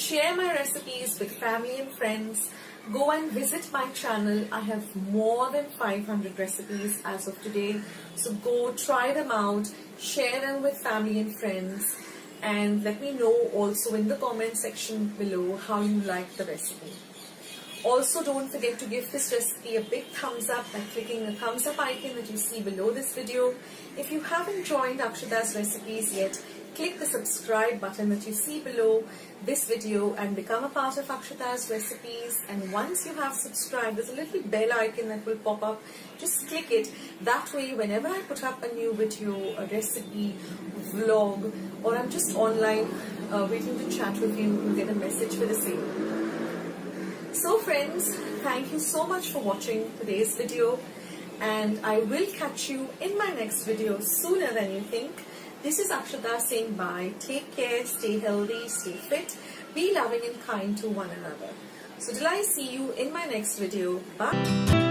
share my recipes with family and friends. Go and visit my channel. I have more than 500 recipes as of today. So go try them out, share them with family and friends, and let me know also in the comment section below how you like the recipe. Also, don't forget to give this recipe a big thumbs up by clicking the thumbs up icon that you see below this video. If you haven't joined Akshata's Recipes yet, click the subscribe button that you see below this video and become a part of Akshata's Recipes. And once you have subscribed, there's a little bell icon that will pop up. Just click it. That way, whenever I put up a new video, a recipe, vlog, or I'm just online waiting to chat with you, you'll get a message for the same. So friends, thank you so much for watching today's video, and I will catch you in my next video sooner than you think. This is Akshata saying bye. Take care, stay healthy, stay fit, be loving and kind to one another. So till I see you in my next video, bye.